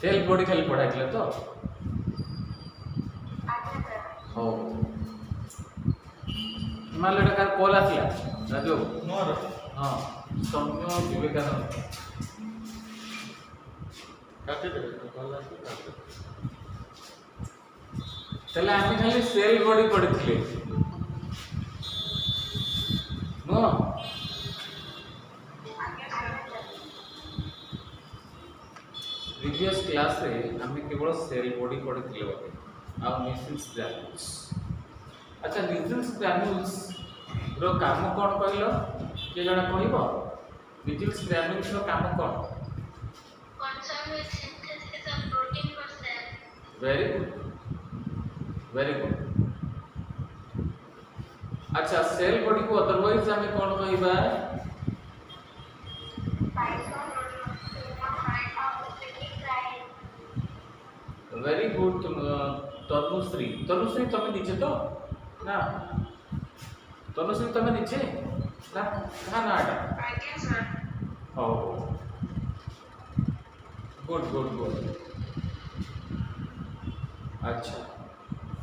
Cell body खाली पढ़ाई तो हो हिमालय कार कॉल आसला राजू हाँ सौम्य विवेकानंद चले आम खाली सेल बॉडी पढ़ी नुह प्रीवियस क्लास रे आम केवल सेल बॉडी पढ़ी आ न्यूसेंस ग्रैन्युल्स अच्छा न्यूसेंस ग्रैन्युल्स रो काम कौन कहलो के जणा कहबो न्यूसेंस ग्रैन्युल्स रो काम कौन concerned with synthesis of protein for cell very good अच्छा सेल बॉडी को अदरवाइज हमें कौन कहबा वेरी गुड तनुश्री तनुश्री तुम नीचे तो ना तनुश्री तुम नीचे ना कहाँ ना आटा हो गुड गुड गुड अच्छा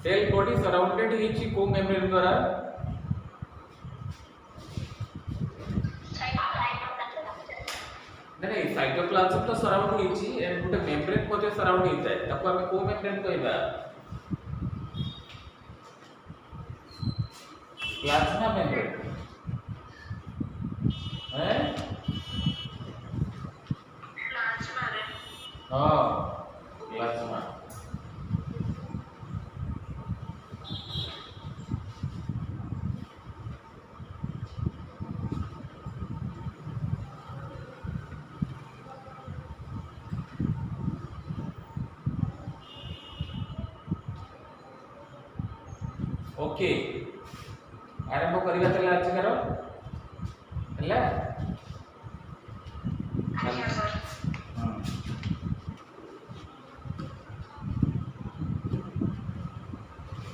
सेल बॉडी सराउंडेड हिची को मेम्ब्रेन द्वारा नहीं साइटोप्लाज्म तो सराउंड हिची एंड गोटे मेम्ब्रेन को सराउंड हिता है ताको हमें को मेम्ब्रेन कहबा प्लाज्मा मेम्ब्रेन हैं हां प्लाज्मा ओके आरंभ करबा चला आज करो हला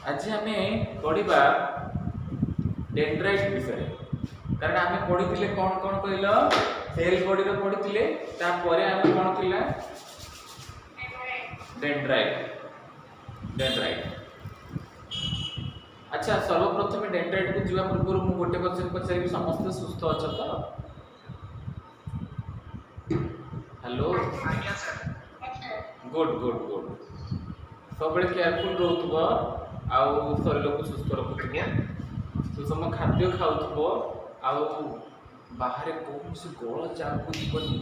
आज हमें पढ़िबा डेंड्राइट विषय कारण हमें पढ़िथिले कौन कौन कहलो सेल बॉडी रो पढ़िथिले ता परे हमें कौन थिला डेंड्राइट डेंड्राइट अच्छा सर्वप्रथम डेंड्राइट को जीवा पूर्व मु गोटे क्वेश्चन पचारि समस्त सुस्थ अछ तो हेलो गुड गुड गुड सब केयरफुल रहउथबो आउ शरीर को सुस्थ रखुथबो सुषम खाद्य खाउथबो आउ बाहर कौन से गोल जागू जीवनी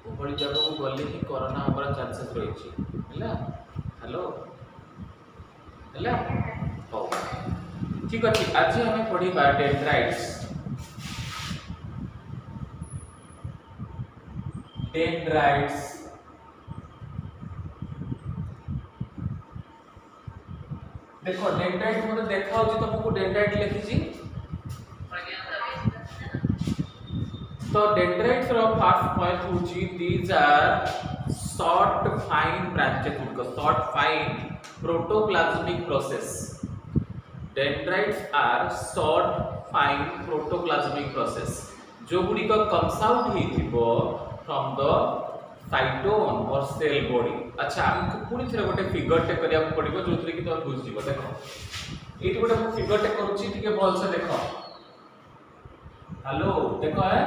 ओभली जगह को गले ही कोरोना हमारा चांसेस रही है हेलो हेलो हो ठीक अच्छे आज हमें पढ़ा डेंड्राइट्स डेंड्राइट्स देखो डेंड्राइट मते देखा होची तुमको डेंड्राइट लिखी तो डेंड्राइट्स रो फर्स्ट पॉइंट होची these are short fine branches उनको short fine protoplasmic process dendrites are short fine protoplasmic process जो गुडी को कम्स आउट हिथिबो from the cyton or cell body अच्छा हमको पूरी थरे गोटे फिगर टे करिया पड़िबो जोथरे कि तो बुझ जिवो देखो एटी गोटे मु फिगर टे करूची ठीके बोल से देखो हेलो देखो है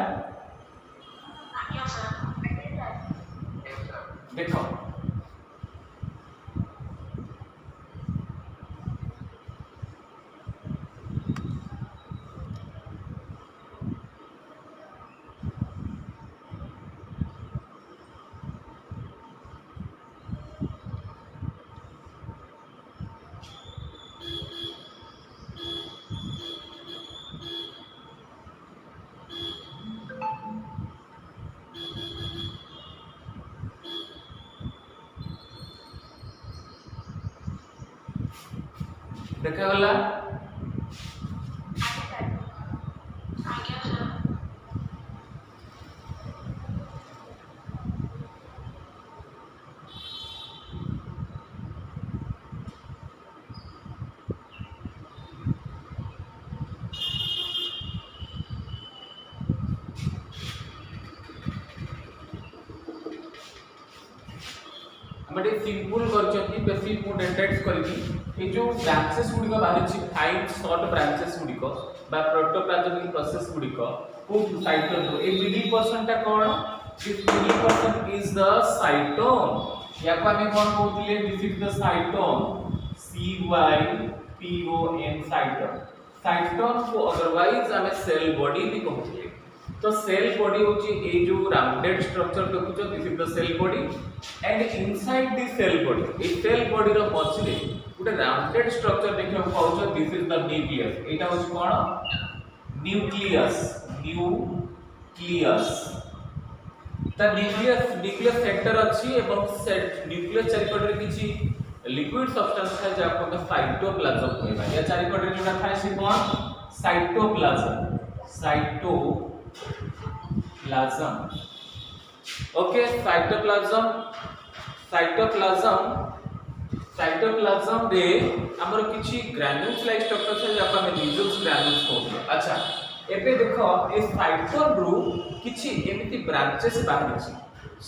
देखो देखा गला हमटे सिंपल करछथि बेसी मु डेंड्राइट्स करबी ए जो ब्रांचेस गुडी को बाहर छि फाइन शॉर्ट ब्रांचेस गुडी को बा प्रोटोप्लाज्मिक प्रोसेस गुडी को साइटोन ए मिडिल पर्सन ता कोन this middle person is the cyton या को हमें कोन कहउतिले this is the cyton C Y P O N cyton cyton को अदरवाइज हमें सेल बॉडी भी कहउतिले तो सेल बॉडी होची ए जो राउंडेड स्ट्रक्चर देखुछो this is the cell body and inside the cell body ए सेल बॉडी रो मझिरे गुटे राउंडेड स्ट्रक्चर देखियो पाउछो दिस इज द न्यूक्लियस एटा होची कोन न्यूक्लियस ता न्यूक्लियस सेंटर अछि एवं न्यूक्लियस चारिपट रे किछि लिक्विड सब्सटेंस है जाको हम साइटोप्लाज्म कहबा या चारिपट रे जोटा थाए से कोन साइटोप्लाज्म ओके साइटोप्लाज्म रे हमर किछि ग्रैन्युल्स लाइक स्ट्रक्चर छै जाको हम न्यूक्लियस ग्रैन्युल्स कहबो अच्छा एबे देखो ए साइटोन रू किछि एमिति ब्रांचेस बाहर छै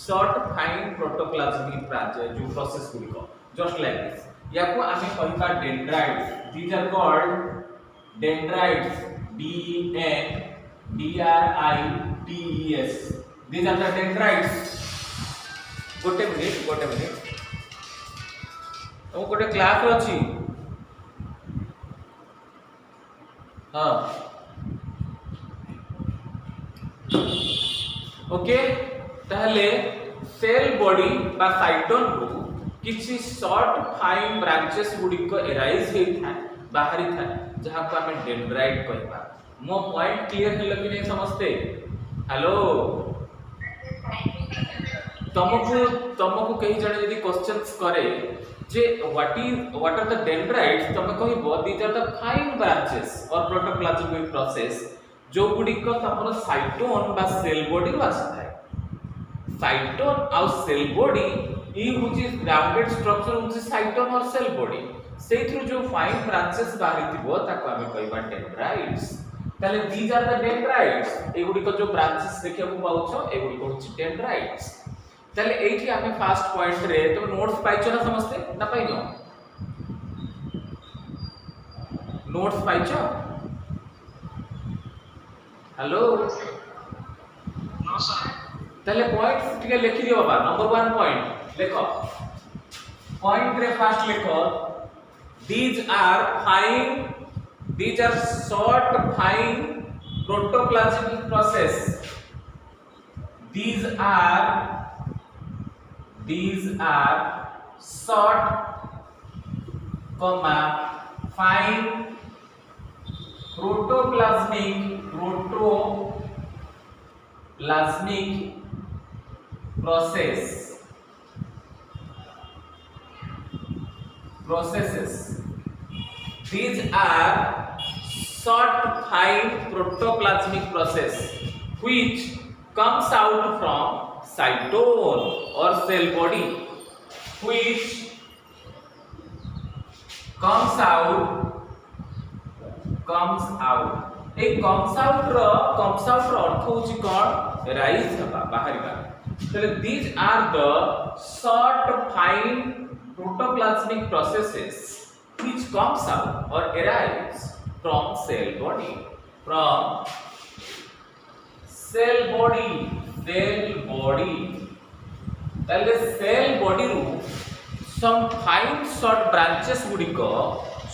शॉर्ट फाइन प्रोटोप्लाज्मिक ब्रांच जो प्रोसेस गुडी को जस्ट लाइक दिस याको आमे कहबा dendrites these are called dendrites DENDRITES these are the dendrites गोटे मिनिट तो गोटे क्लास अछि हां ओके ताहले सेल बॉडी बा साइटोन रू किछि शॉर्ट फाइन ब्रांचेस गुडी को एराइज हेइ था बाहरी था जहां को हमें डेंड्राइट कहबा मो पॉइंट क्लियर हेलो कि नहीं समझते हेलो तुमको कहीं जने यदि क्वेश्चंस करे जे व्हाट आर द डेंड्राइट्स तुम कहबो these are the fine branches और प्रोटोप्लाज्मिक प्रोसेस जो गुडी को तमरो साइटोन बा cell body row आछै साइटोन or cell body ई होची ग्राउंडेड स्ट्रक्चर होची साइटोन और सेल बॉडी से थ्रू जो फाइन ब्रांचेस बाहरी थिबो ताको हमें कहबा डेंड्राइट्स ताले दीज आर द डेंड्राइट्स एगुडी को जो ब्रांचेस देखिया को पाउछो एगुडी को होची डेंड्राइट्स ताले एठी हमें फर्स्ट पॉइंट रे तो नोट्स पाइछो ना समझते ना पाइनो नोट्स पाइछो हेलो नो सर ताले पॉइंट्स टिके लिखि दियो बाबा नंबर 1 पॉइंट देखो पॉइंट रे फर्स्ट लिखो these are short fine protoplasmic process these are short fine protoplasmic processes these are short fine protoplasmic process which comes out from cytosol or cell body which comes out A comes out रो अर्थ होची कोन rise हबा बाहरिबा तले these are the short fine protoplasmic processes which comes out or arrives from cell body ताले cell body रू some fine short branches गुडिको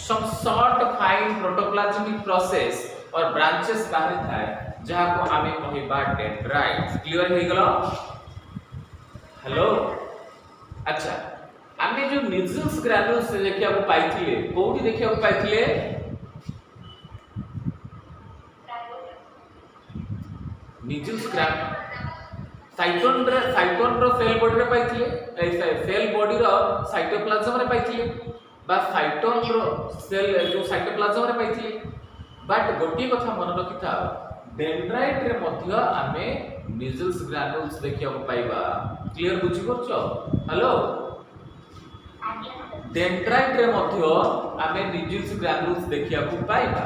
some short fine protoplasmic process और branches बाहर थाए जहा को हमें कहबा डेंड्राइट्स क्लियर हो गेलो हेलो अच्छा आमे जो न्यूक्लियस ग्रैन्युल्स देखिया को पाइथिले कोठी देखिया को पाइथिले न्यूक्लियस ग्रैन्युल साइटोन रो सेल बॉडी रे पाइथिले सेल बॉडी रो साइटोप्लाज्म रे पाइथिले बा साइटोन रो सेल जो साइटोप्लाज्म रे पाइथिले बट गोटी कथा मन रखिथा डेंड्राइट रे मध्य आमे न्यूक्लियस ग्रैन्युल्स देखिया को पाइबा क्लियर बुझी करछो हेलो डेंड्राइट रे मध्य आमे न्यूक्लियस ग्रैन्युल्स देखिया को पाइबा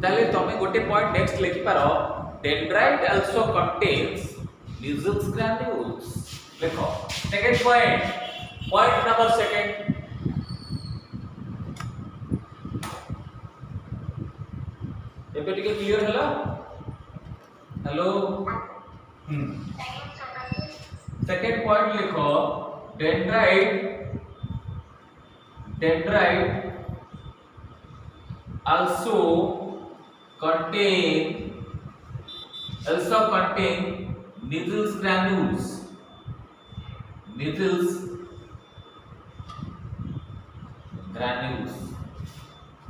ताले तमे गोटे पॉइंट नेक्स्ट लिखि पारो dendrite also contains nucleus granules देखो second point point number second, एबे टिके क्लियर हला? हेलो सेकंड पॉइंट लिखो, dendrite also contain Needles granules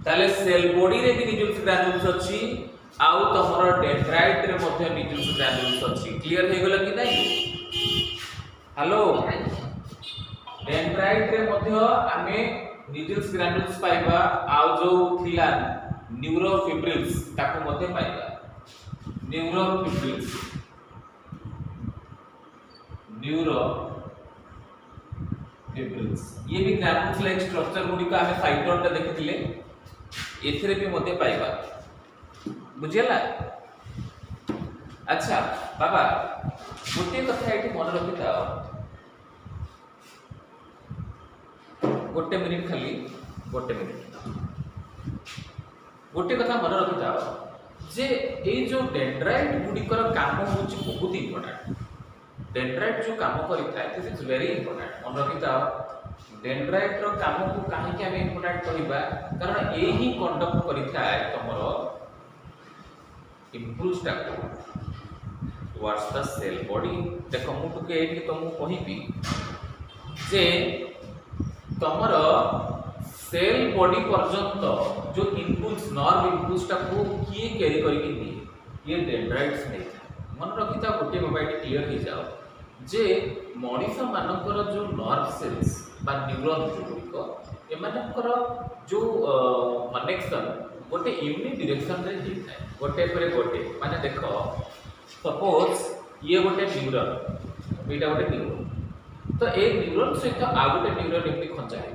ताले सेल बॉडी रे भी Needles granules अछि आउ तमरो डेंड्राइट रे मध्ये Needles granules अछि। क्लियर हे गेल कि नहीं? हेलो डेंड्राइट रे मध्ये आमे Needles granules पाइबा आउ जो थिला न्यूरोफिब्रिल्स ताको मध्ये पाइबा। न्यूरोफिब्रिल्स ये भी ग्रानुल्स लाइक स्ट्रक्चर गुडी का हमें साइटोन ता देखिथिले एथरे भी मध्ये पाइबा। बुझियला? अच्छा बाबा गोटे कथा एठी मन रखिता, गोटे मिनिट खाली, गोटे मिनिट गोटे कथा मन रखिता जे ए जो डेंड्राइट गुडिकर काम होची बहुत इंपोर्टेंट। डेंड्राइट जो काम करिता दिस इज वेरी इंपोर्टेंट। मन रखिता डेंड्राइट रो काम को काहे के हम इंपोर्टेंट करिबा कारण ए ही कंडक्ट करिता तमरो इंपल्स टा टुवर्ड्स द सेल बॉडी। देखो मु टुके एठी तुमको कहिबी जे तमरो सेल बॉडी पर्यंत जो इम्पल्स नर्व इम्पल्स टा को किए कैरी करके दिए ये डेंड्राइट्स नहीं था। मन रखिता गोटे मोबाइल क्लियर हो जाओ जे मनीष मानकर जो नर्व सेल्स बा न्यूरॉन जो एमानकर जो कनेक्शन गोटे यूनिक डायरेक्शन रे होता है गोटे पर गोटे माने देखो सपोज ये गोटे न्यूरॉन एटा गोटे न्यूरॉन तो एक न्यूरॉन सहित आ गोटे न्यूरॉन एमती खंचा है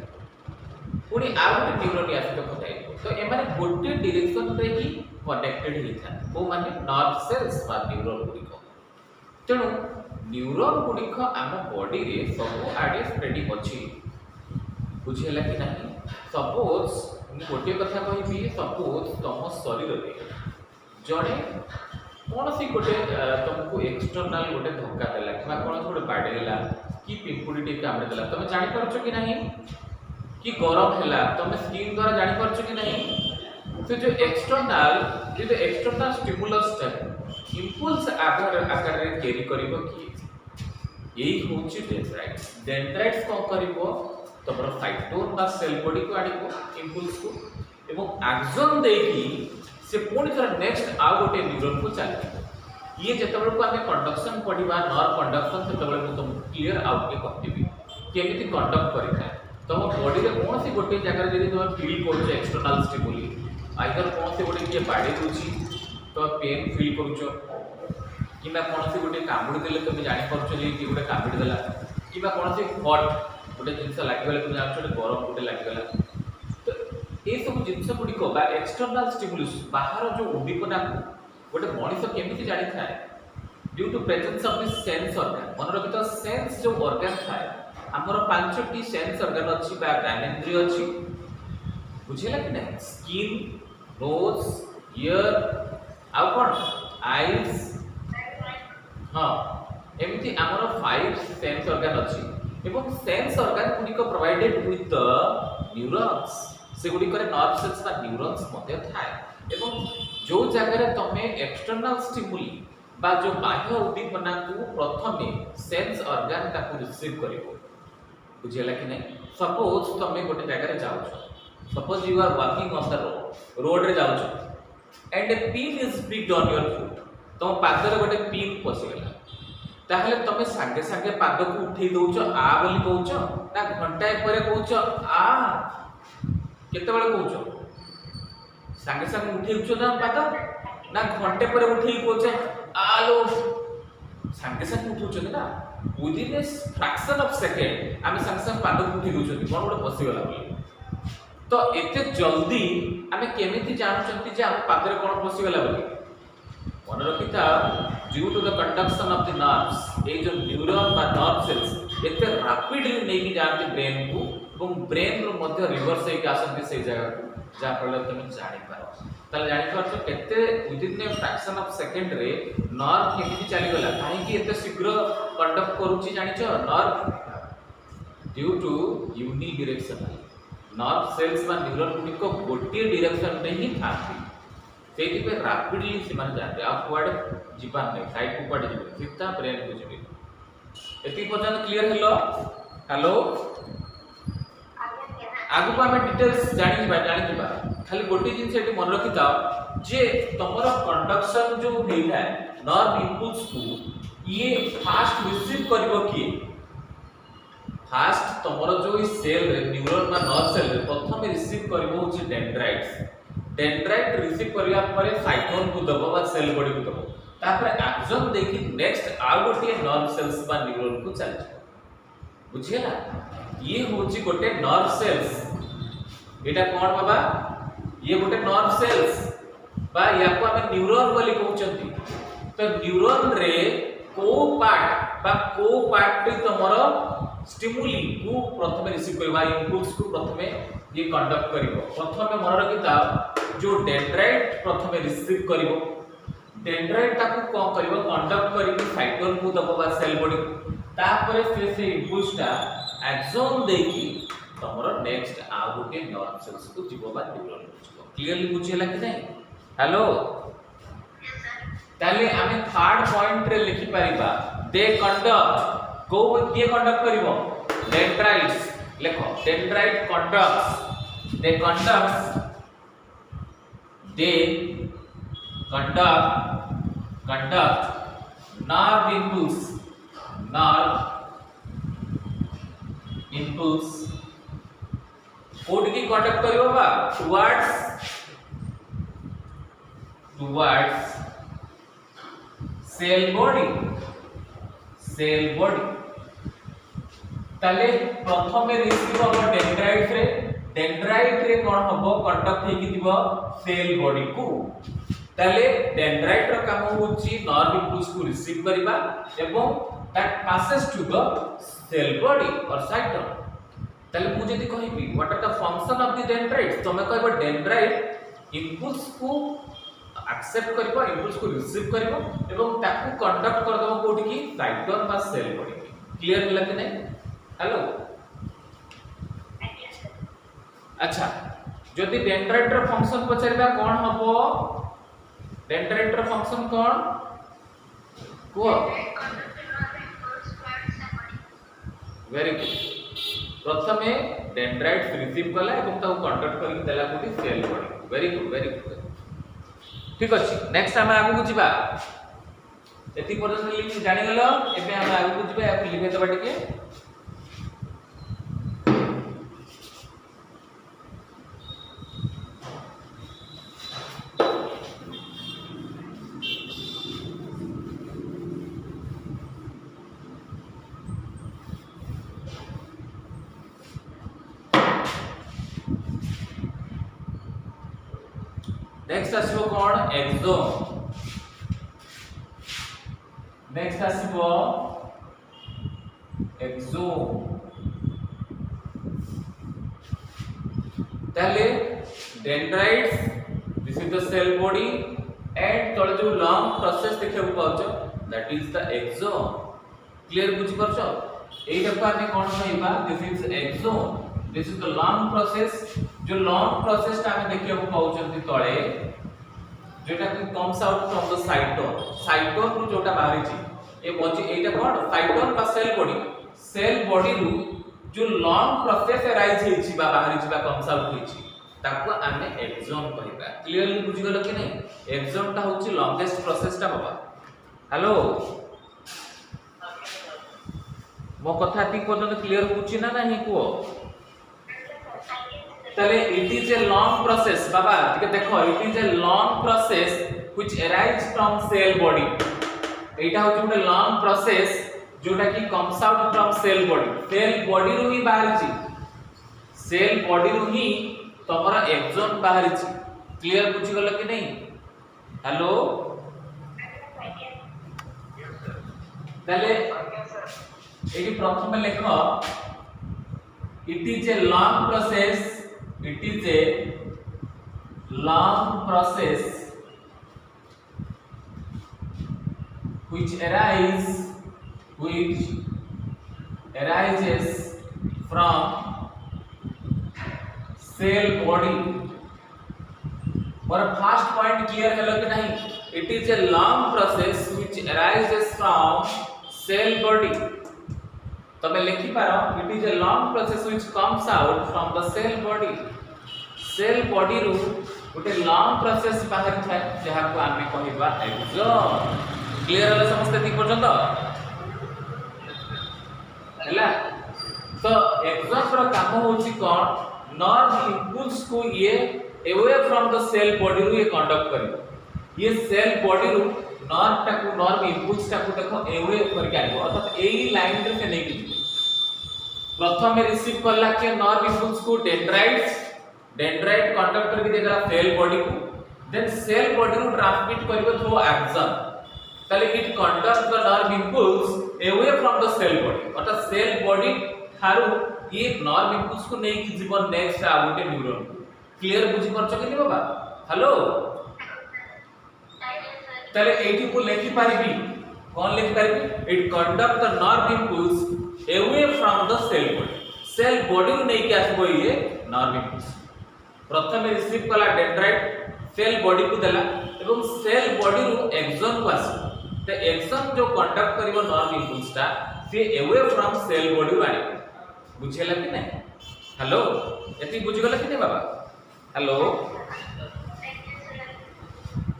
पुणी आ गोटे न्यूरॉन या सहित खंचा है तो एमाने गोटे डायरेक्शन रे ही कनेक्टेड होता है वो माने नर्व सेल्स बा न्यूरॉन गुडिको। तेणु न्यूरॉन गुडिको आम बॉडी रे सब आडे स्प्रेडिंग अछि। बुझिला कि नहीं? सपोज गोटे कथा कहि सपोज तुम शरीर रे जड़े कौन सी गोटे तुमको एक्सटर्नल गोटे धक्का देला कि कौन गोटे बाडेला कि पिंपुड़ी टे कामड़े देला तुम जानि परछो कि नहीं कि गरम हैला तुम स्किन द्वारा जानि परछो कि नहीं? तो जो एक्सटर्नल स्टिमुलस टा इंपल्स आकार रे कैरी करिवो कि यही होची डेंड्राइट्स। डेंड्राइट्स को करिवो तमरो साइटोन बा सेल बॉडी को आडिको इंपल्स को एवं एक्सन देकी से पुणी थर नेक्स्ट आ गोटे न्यूरॉन को चलती ये जेतबेले को हमें कंडक्शन पढ़िबा नर्व कंडक्शन सेतबेले को तुम क्लियर आउट के कहतिबी केमिति कंडक्ट करिथा तुम बॉडी रे कौन सी गोटे जगह जदी तुम फील करछो एक्सटर्नल स्टिमुली आइदर कौन सी गोटे के बाडी होची तो पेन फील करछो किबा कौन सी गोटे कामुडी देले तुम जानि परछो जे कि गोटे कामुडी देला किबा कौन सी हॉट गोटे जिंस लागिगले तुम जानछो गरम गोटे लागिगला तो ए सब जिंस गुडी को बा एक्सटर्नल स्टिमुलस बाहर जो उद्दीपना को गोटे मनीष केमिति जानि थाए due to presence of this sense organ. मन रखितो सेंस जो ऑर्गन थाए हमर पांचटी सेंस ऑर्गन अछि बा ज्ञानेंद्रिय अछि। बुझिला कि नहीं? स्किन, नोज, ईयर आउ कोन आईज हां एमिति हमर 5 सेंस ऑर्गन अछि एवं सेंस ऑर्गन गुडी को प्रोवाइडेड विथ द न्यूरॉन्स से गुडी करे नर्व सेल्स बा न्यूरॉन्स मध्ये थाए एवं जो जगह रे तमे एक्सटर्नल स्टिमुली बा जो बाह्य उद्दीपना को प्रथमे सेंस ऑर्गन ताको रिसीव करिवो। बुझिला कि नहीं? सपोज तमे गोटे जगह रे जाउछ suppose you are walking on the road रे जाउछ and a pin is picked on your foot तुम पाद रे गोटे पिन पसी गेला ताहले तमे संगे संगे पाद को उठै दउछ आ बोली कहउछ ना घंटाए परे कहउछ आ केते बेले कहउछ संगे संगे उठैउछ ना पाद ना घंटे परे उठै कहउछ आलो संगे संगे उठउछ ना with in A fraction of second आमे संगे संगे पाद को उठै दउछ कोन गोटे पसी गेला बोली तो एते जल्दी आमे केमिति जानछंती जे हम पाद रे कोन पसी गेला बोली। मन रखिता due to the conduction of the nerves ए जो न्यूरॉन बा नर्व सेल्स एते रैपिडली नहीं जाती ब्रेन को और ब्रेन रो मध्य रिवर्स होके आसंती से जगह को जा फल तुम जानि पारो ताले जानि पारछो केते within a fraction of second रे नर्व केमिति चली गला काहे कि एते शीघ्र कंडक्ट करूची जानिछो nerve due to unidirectional nerve cells बा न्यूरॉन गुडिको गोटे डायरेक्शन रे ही थाती सेति पे रैपिडली सिमान जाते आ कुआडे जीवन नै साइड को पड़ जिवे सीधा ब्रेन को जिवे एति पर्यंत क्लियर हेलो आगु को हमें डिटेल्स जानि जिबा खाली गोटे जिन एटी मन रखि थाओ जे तमरो कंडक्शन जो हेला नर्व इनपुट्स को ये फास्ट रिसीव करबो कि फास्ट तमरो जो ई सेल रे न्यूरॉन बा नर्व सेल रे प्रथम रिसीव करबो होची डेंड्राइट रिसीव करिया परे साइटोन को दबो बा सेल बॉडी को दबो तापर एक्सन देखि नेक्स्ट आ गोटे नर्व सेल्स बा न्यूरॉन को चल बुझियला ये होची गोटे नर्व सेल्स एटा कोन बाबा ये गोटे नर्व सेल्स बा या को हमें न्यूरॉन बोली कहउचंती तो न्यूरॉन रे को पार्ट तमरो स्टिमुली को प्रथमे रिसीव करबा इनपुट्स को प्रथमे ये कंडक्ट करिवो प्रथमे मन रखिता जो डेंड्राइट प्रथमे रिसीव करिवो डेंड्राइट ताको कोन करिवो कंडक्ट करिवो साइटोन को दबा सेल बॉडी तापर से इम्पल्सटा एक्सोन देकी तमरो नेक्स्ट आ गोटे नर्व सेल्स को जीवो बा न्यूरॉन को क्लियरली बुझियला कि नहीं हेलो ताले आमे थर्ड पॉइंट रे लिखि परिबा दे कंडक्ट को किए कंडक्ट करिवो डेंड्राइट्स लिखो dendrite conducts they conduct nerve impulse code की कंडक्ट करिवो बा towards सेल बॉडी ताले प्रथमे रिसीव हो डेंड्राइट रे कोन हबो कंडक्ट हे कि दिबो सेल बॉडी को ताले डेंड्राइट रो काम होची नर्व इम्पल्स को रिसीव करिबा एवं that passes to the cell body or cyton ताले मु जदी कहिबी what are the function of the dendrite तमे कहबो डेंड्राइट इम्पल्स को एक्सेप्ट करिबो इम्पल्स को रिसीव करिबो एवं ताकू कंडक्ट कर दबो कोठी की साइटोन बा सेल बॉडी क्लियर होला कि नहीं हेलो अच्छा जदि डेंड्राइट रो फंक्शन पचारिबा कोन हबो डेंड्राइट रो फंक्शन कोन को वेरी गुड प्रथमे डेंड्राइट रिसीव कला एवं ताऊ कंडक्ट करि देला कोठी सेल बॉडी वेरी गुड ठीक अछि नेक्स्ट हम आगु जिबा एति पर्यंत जानि गेलो एबे हम आगु जिबा या लिखे दबा टिके नेक्स्ट आसीबो कोन एक्सोन नेक्स्ट आसीबो एक्सोन ताले dendrites this is the cell body and तळे जो लॉन्ग प्रोसेस देखिबो पाउछो that is the axon clear बुझि परछो एई देखो आमे कोन कहबा this is axon this is the long process जो लॉन्ग प्रोसेस ता हमें देखियो पाउचंती तळे जेटा कि comes out from the cyton रु जोटा बाहरी छी ए मजी एटा कोन साइटोन बा सेल बॉडी रु जो लॉन्ग प्रोसेस अराइज हे छी बा बाहरी छी बा कम्स आउट हे छी ताको हमें एक्सोन कहबा क्लियरली बुझि गेलो कि नहीं एक्सोन ता होची लॉन्गेस्ट प्रोसेस ता बाबा हेलो मो कथा ठीक पर्यंत क्लियर होची ना नहीं को तले it is a long process बाबा ठीक देखो it is a long process which arise from cell body एटा होची ଗୋଟେ लॉन्ग प्रोसेस जोटा कि comes out from cell body रु ही बाहर छी सेल बॉडी रु ही तमरा एक्सोन बाहर छी क्लियर बुझि गेल कि नहीं हेलो तले एटी प्रथम लेख it is a long process, it is a long process which arises from cell body। और फर्स्ट पॉइंट क्लियर है कि नहीं? It is a long process which arises from cell body। तो मैं लिखि पारो it is a long process which comes out from the cell body। Cell body रू गोटे लॉन्ग प्रोसेस बाहर थाए जहा को आमे कहिबा एक्सॉन। क्लियर है समस्त ठीक पर्यंत हैला? तो एक्सॉन रो काम होची कोन? नर्व इंपल्स को ये away from the cell body रू ये कंडक्ट करिवो। ये सेल बॉडी रू नर्व टाकू नर्व इंपल्स टाकू देखो अवे करके आइबो, अर्थात एई लाइन रे से नेकी प्रथम रिसीव करला के नर्व इंपल्स को डेंड्राइट कंडक्ट करके देगा सेल बॉडी को, देन सेल बॉडी रू ट्रांसमिट करिवो थ्रू एक्सॉन। ताले it conduct the nerve impulse away from the cell body, अर्थात सेल बॉडी थारू ये नर्व इंपल्स को नहीं कि जीवन नेक्स्ट आउटे न्यूरॉन। क्लियर बुझी परछ कि बाबा? हेलो ताले एटी को लिखि पारिबी कोन लिखि पारिबी? It conduct the nerve impulse away from the cell body. Cell body रू नहीं कि आसबो ये नर्व इंपल्स। प्रथम रिसीव कला डेंड्राइट सेल बॉडी को देला एवं सेल बॉडी रू एक्सॉन को आसी। तो एक्सॉन जो कंडक्ट करिवो नर्व इंपल्स ता से अवे फ्रॉम सेल बॉडी रू आनी। बुझेला कि नहीं? हेलो एती बुझी गला कि नहीं बाबा? हेलो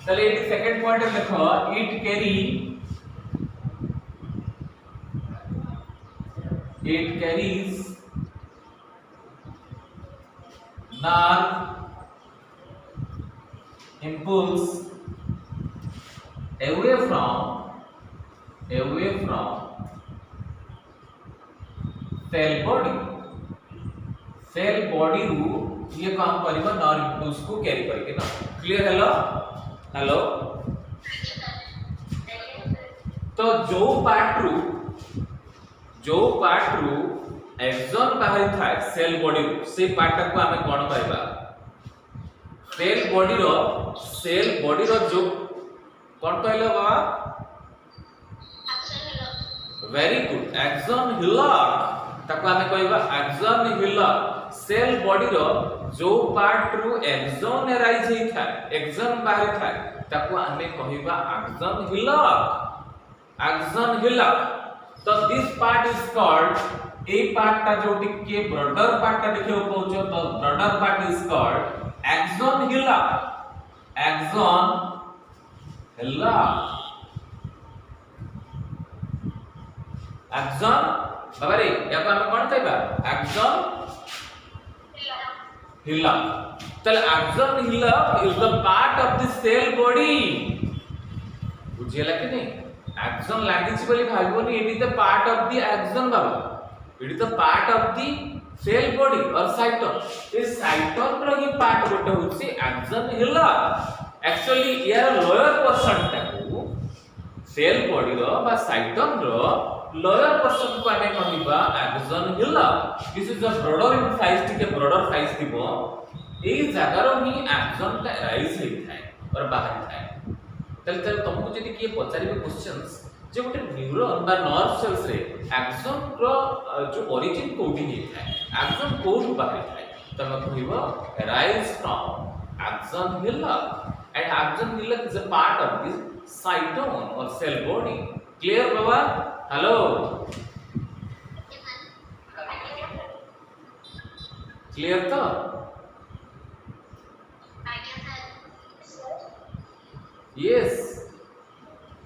चले एटी सेकंड पॉइंट लिखो it carries nerve impulse away from cell body। Cell body रू ये काम करिबो नर्व इंपल्स को कैरी करके ना। Clear hello? हेलो तो जो पार्ट रू एक्सॉन बाहर था सेल बॉडी से पार्ट को हमें कोन कहबा? सेल बॉडी रो जो कोन कहलो बाबा? वेरी गुड, एक्सॉन हिलक ताको हमें कहबा एक्सॉन हिलक। सेल बॉडी रो जो पार्ट रू एक्सॉन अराइज ही था, एक्सॉन बाहर था ताको हमें कहबा एक्सॉन हिलक। तो this part is called a part ता जो टिके ब्रॉडर पार्ट ता देखियो पहुंचो तो broader part is called axon hillock. Axon बाबा रे या को हम कोन कहबा? Axon hillock. चल axon hillock is the part of the cell body. बुझियला कि नहीं? एक्सॉन लागिछि बोली भाबोनी it is the part of the axon बाबा। It is the part of the cell body or cytosol। इस cytosol रो ही पार्ट गोटे होछि एक्सॉन हिलक। एक्चुअली यार लोअर पोर्शन टाकू सेल बॉडी रो बा साइटोन रो लोअर पोर्शन को हमें कहबा axon hillock. This is the broader in size टिके ब्रॉडर साइज थिबो ए जगह रो ही एक्सॉन ता राइज हे थाए और बाहर थाए। तल तुमको जदी किए पचारिबे क्वेश्चंस जे गोटे न्यूरॉन बा नर्व सेल्स रे एक्सॉन रो जो ओरिजिन कोठी हे थाए, एक्सॉन कोठ बाहर थाए त हम कहबो rise from axon hillock. And axon hillock is a part of this cyton or cell body. Clear बाबा? हेलो क्लियर तो? यस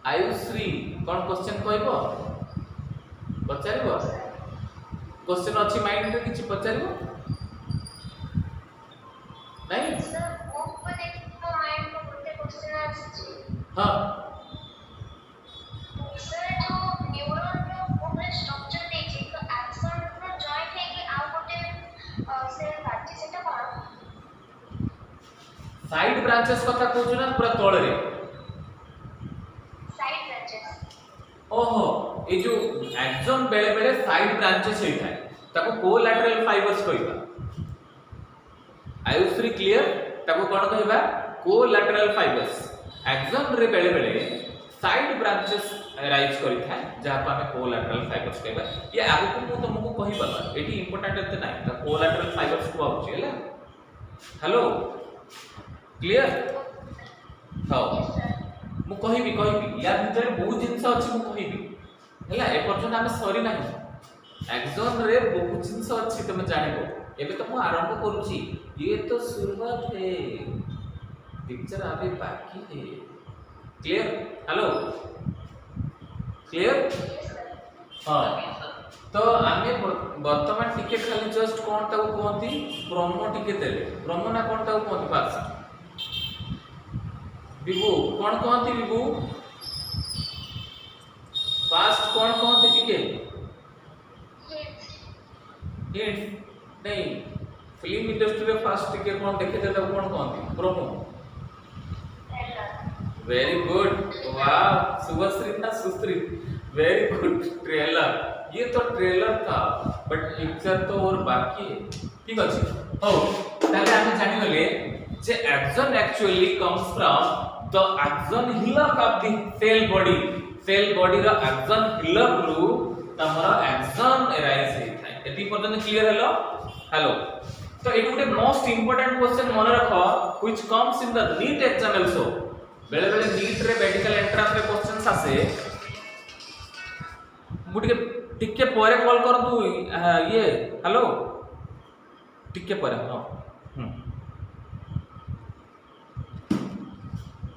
आयुश्री कौन क्वेश्चन कहबो? पचारिबो? क्वेश्चन अछि माइंड रे किछि पचारिबो? नहीं सर वो पर एक माइंड में गोटे क्वेश्चन आछि। हां सर जो न्यूरॉन रो पूरा स्ट्रक्चर देखि तो एक्सॉन रो जॉइंट है कि आ गोटे सेल बाची सेटा कोन? साइड ब्रांचेस कथा कहू ना पूरा तोळे रे साइड ब्रांचेस। ओहो ए जो एक्सोन बेले बेले साइड ब्रांचेस होता है ताको कोलैटरल फाइबर्स कहबा आयुश्री क्लियर ताको कोन कहबा कोलैटरल फाइबर्स एक्सोन रे बेले बेले साइड ब्रांचेस राइज करी था जहा को हमें कोलैटरल फाइबर्स कहबा ये आगु को मु तुमको कहि बला एटी इंपोर्टेंट एते नाही ता कोलैटरल फाइबर्स को आउची हैला हेलो क्लियर हां मु कहिबी या भीतर बहुत जिंस अछि मु कहिबी हैला ए पर्यंत हम सरी नाही एक्सोन रे बहुत जिंस अछि तुम जानिबो एबे तो मु आरंभ करूची ये तो शुरुआत है पिक्चर अभी बाकी है क्लियर हेलो क्लियर हां तो आमे वर्तमान टिके खाली जस्ट कोन ताको कोंती प्रोमो टिके देले प्रोमो ना कोन ताको कोंती पास विभू कोन कोंती विभू फास्ट कोन कोंती टिके हिंट नहीं फिल्म इंडस्ट्री में फास्ट टिके कोन देखे देता कोन कोंती प्रोमो वेरी गुड वाह सुभश्री ना सुश्री वेरी गुड ट्रेलर ये तो ट्रेलर था बट पिक्चर तो और बाकी है ठीक अछि हो ताले हम जानि गले जे axon actually comes from the axon hillock of the cell body रो एक्सोन हिलक रु तमरा एक्सोन एराइज हे थाय एति पर्यंत क्लियर हेलो हेलो तो एट गुटे मोस्ट इंपोर्टेंट क्वेश्चन मन रखो which comes in the NEET exam also बेले बेले नीट रे मेडिकल एंट्रेंस रे क्वेश्चंस आसे मुटिके टिके परे कॉल कर तू ये हेलो टिके परे हां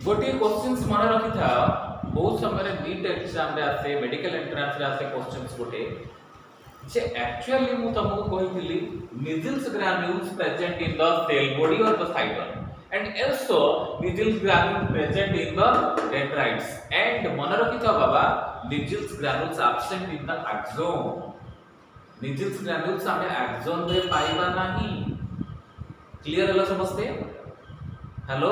गोटे क्वेश्चंस मन रखि था बहुत समय रे नीट एग्जाम रे आसे मेडिकल एंट्रेंस रे आसे क्वेश्चंस गोटे जे एक्चुअली मु तुमको कहितली Nissl's granules present in the cell body or the cytoplasm and also Nigels granules present in the dendrites and मन रखिता बाबा Nigels granules absent in the axon Nigels granules हमें axon रे पाइबा नहीं क्लियर हलो समझते हेलो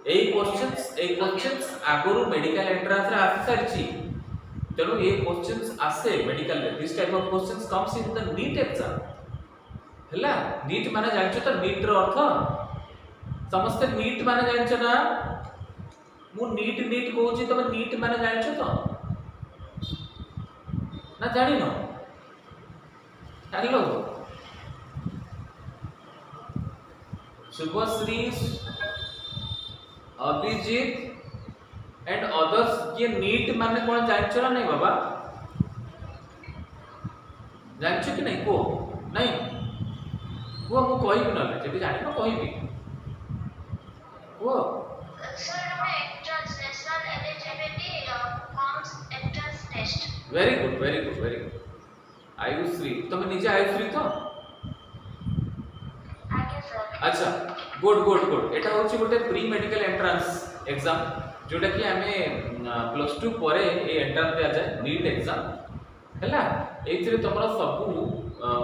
ए क्वेश्चंस आगुरु medical entrance रे आसी सारिची तेनु ए क्वेश्चंस आसे मेडिकल रे this type of questions comes in the NEET exam हला नीट माने जानछो तो नीट रो अर्थ समस्त नीट माने जानछ ना मु नीट कहूची तमे नीट माने जानछ तो ना जानि न hello Subhashree Abhijit and others ये नीट माने कोन जानछ ना नहीं बाबा जानछ कि नहीं को नहीं वो मु कहिबी न जबि जानि न कहिबी वो सर हमें entrance national eligibility forms entrance test very good Ayushree तुम निजे आयुश्री तो आगे सर अच्छा गुड एटा होची गोटे प्री मेडिकल एंट्रेंस एग्जाम जोटा कि हमें +2 परे ए एंट्रेंस दिया जाए नीट एग्जाम हैला एथिरे तमरा सब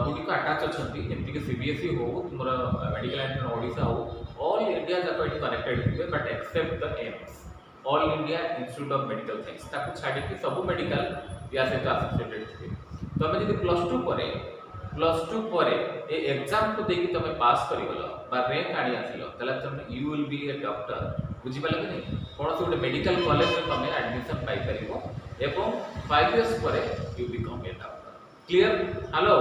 गुडी को अटैच अछंती जेमति कि सीबीएसई हो तुमरा मेडिकल एंट्रेंस ओडिसा हो ऑल इंडिया जाको एटी कनेक्टेड हिबे but except the AIIMS all India institute of medical science ताको छाडी कि सब मेडिकल या से एसोसिएटेड थिबे तो हमें जदि +2 परे ए एग्जाम को देकी तमे पास करि गलो बा रैंक आडी आसिलो तले तमे you will be A doctor बुझि पाले कि नहीं कोन से गोटे मेडिकल कॉलेज रे तमे एडमिशन पाई परिबो एवं 5 इयर्स परे you become a doctor clear hello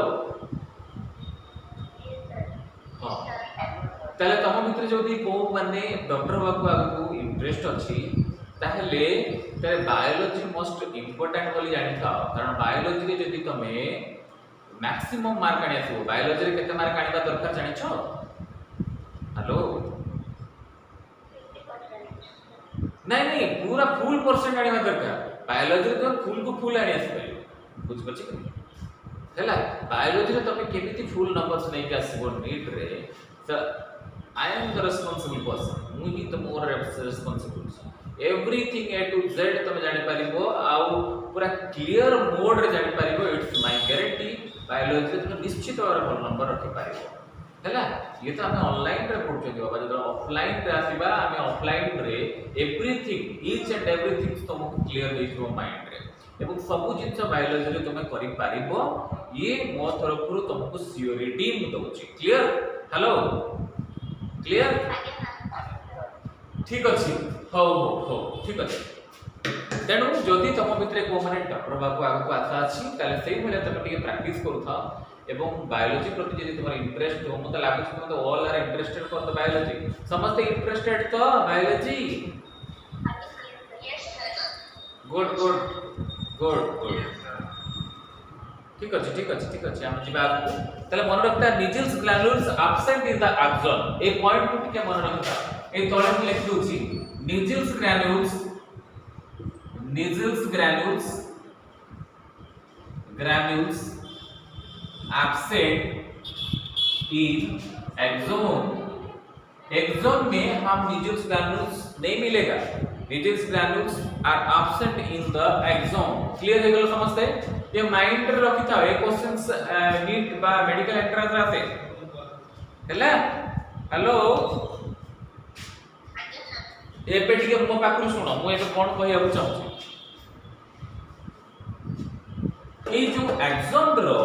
हां ताले तम भितर जदि को माने डॉक्टर बाबू आगु इंटरेस्ट अछि ताहले तारे बायोलॉजी मोस्ट इंपोर्टेंट बोली जानि था कारण बायोलॉजी रे जदि तमे मैक्सिमम मार्क आनी आसो बायोलॉजी रे केते मार्क आनिबा दरकार जानि छ हेलो नहीं पूरा फुल परसेंट आनिबा दरकार बायोलॉजी रे तो फुल को फुल आनी आसी परियो बुझ पछि कि हैला बायोलॉजी रे तमे केमिति फुल नंबर्स नै के आसीबो नीट रे sir I am the responsible person मु ही तो मोर responsible everything A to Z तुम जानि परिबो आउ पूरा क्लियर मोड रे जानि परिबो इट्स माय गारंटी बायोलॉजी तुम निश्चित और भल नंबर रखि परिबो हैला ये तो हमें ऑनलाइन रे पढु छथि बाबा जदि ऑफलाइन रे आसीबा हमें ऑफलाइन रे एवरीथिंग ईच एंड एवरीथिंग तुमको क्लियर होई जो माइंड रे एवं सब जिन बायोलॉजी रे तुम करि पारिबो ये मो तरफ रु तुमको सियोरिटी मु दउची क्लियर हेलो क्लियर ठीक अछि हो ठीक अछि तेणु जदि तुम भितर को माने डॉक्टर बाबू आगु आशा अछि ताले सेही भले तुम टिके प्रैक्टिस करूथा एवं बायोलॉजी प्रति यदि तुम इंटरेस्ट हो मते लागु तुम तो all are interested for the biology समस्त इंटरेस्टेड तो बायोलॉजी गुड ठीक अछि हम जिबा आगु ताले मन रखता Nissl's granules absent in the axon ए पॉइंट को टिके मन रखता ए तळे हम लिख दोची निजल्स ग्रैन्युल्स एब्सेंट इन एक्सोन में हम निजल्स ग्रैन्युल्स नहीं मिलेगा Nissl's granules are absent in the axon clear हो गेल समझते ये माइंड रे रखि था ए क्वेश्चंस नीट बा मेडिकल एंट्रेंस आसे हैला हेलो एबे टिके मो पाखरु सुनो मो एबे कोन कहया चाहूची ए जो एक्सोन रो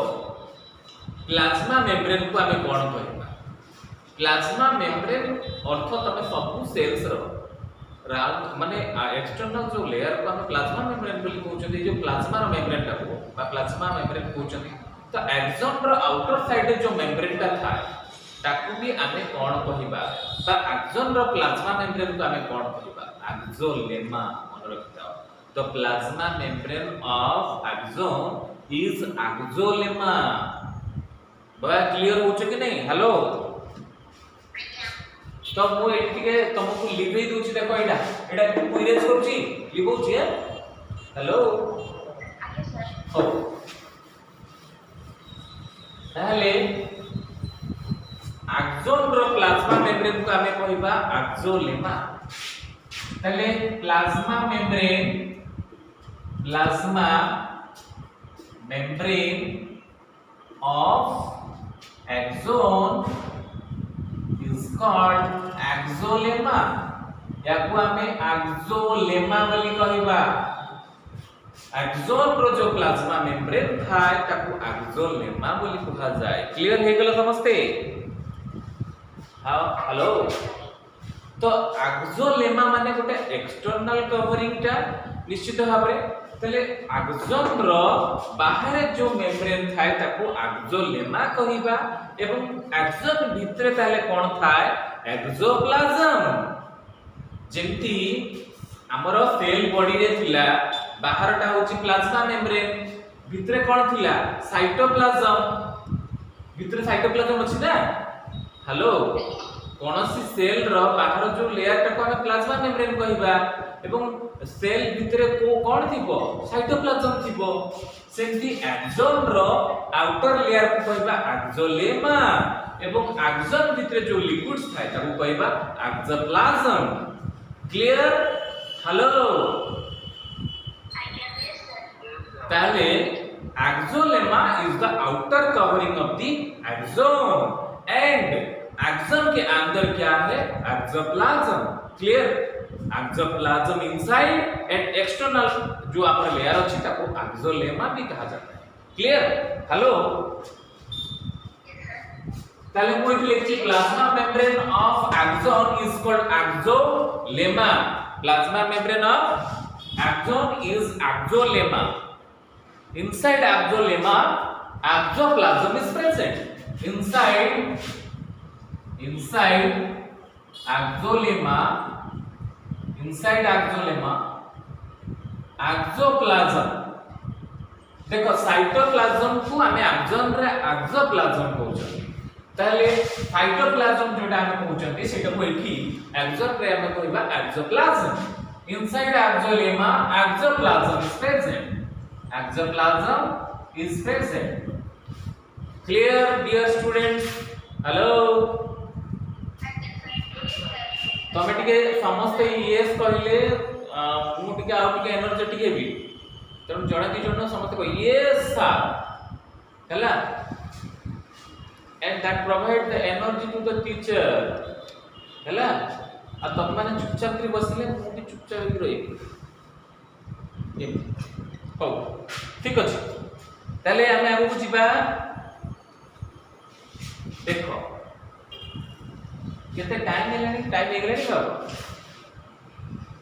प्लाज्मा मेम्ब्रेन को हमें कोन कहबा प्लाज्मा मेम्ब्रेन अर्थ तमे सब सेल्स रो राउंड माने एक्सटर्नल जो लेयर को हम प्लाज्मा मेम्ब्रेन बोली कहउछथि जो प्लाज्मा रो मेम्ब्रेन टा को बा प्लाज्मा मेम्ब्रेन कहउछथि तो एक्सोन रो आउटर साइड जो मेम्ब्रेन टा था ताकू भी हमें कोन कहिबा बा एक्सोन रो प्लाज्मा मेम्ब्रेन को हमें कोन कहिबा एक्सोलेमा मन रखिता तो plasma membrane of axon is axolemma बा क्लियर हो कि नहीं हेलो तो मु एठी के तुमको लिखै दोछि देखो एटा क्वेरीज करछि लिखौछि हेलो हो ताले एक्सोन रो प्लाज्मा मेम्ब्रेन को हमें कहबा एक्सोलेमा ताले plasma membrane of axon is called axolemma याकू हमें एक्सोलेमा बोली कहबा एक्सोन रो जो प्लाज्मा मेम्ब्रेन था ताकू एक्सोलेमा बोली कहा जाए क्लियर हे गेल समझते हां हेलो तो एक्सोलेमा माने गोटे एक्सटर्नल कवरिंग टा निश्चित भाबरे तले एक्सोन रो बाहर जो मेम्ब्रेन थाए ताकू एक्सोलेमा कहिबा एवं एक्सोन भितरे ताले कोन थाए एक्सोप्लाज्म जेंती हमरो सेल बॉडी रे थिला बाहर टा होची प्लाज्मा मेम्ब्रेन भितरे कोन थिला साइटोप्लाज्म भितरे साइटोप्लाज्म अछि ना हेलो कोनोसी सेल रो बाहर जो लेयर टा को हम प्लाज्मा मेम्ब्रेन कहिबा एवं सेल भितरे को कोन थिबो साइटोप्लाज्म थिबो सेंती एक्सोन रो आउटर लेयर को कहिबा एक्सोलेमा एवं एक्सोन भितरे जो लिक्विड्स थाय ताकू कहिबा एक्सोप्लाज्म क्लियर हेलो ताले axolemma is the outer covering of the axon and axon के अंदर क्या है axoplasm clear axoplasm inside and external जो आपन लेयर अछि ताको एक्सोलेमा भी कहा जाता है क्लियर हेलो ताले मु एक लिखछि plasma membrane of axon is called axolemma plasma membrane of axon is axolemma inside axolemma axoplasm is present inside axolemma axoplasm देखो साइटोप्लाज्म को हमें एक्सोन रे एक्सोप्लाज्म कहउछन ताले साइटोप्लाज्म जोटा हम कहउछन सेटा को एठी एक्सोन रे हम कहबा axoplasm inside axolemma axoplasm is present clear dear students hello तमे टिके समस्त यस कहले मु टिके आउ टिके एनर्जेटिक हेबी तण जणा कि जण समस्त को यस सर हला and that provide the energy to the teacher हला आ तम माने चुपचाप करी बसले मु भी चुपचाप करी रही हो ठीक अछि ताले आमे आगु जिबा देखो केते टाइम हेलानी टाइम हेगलानी का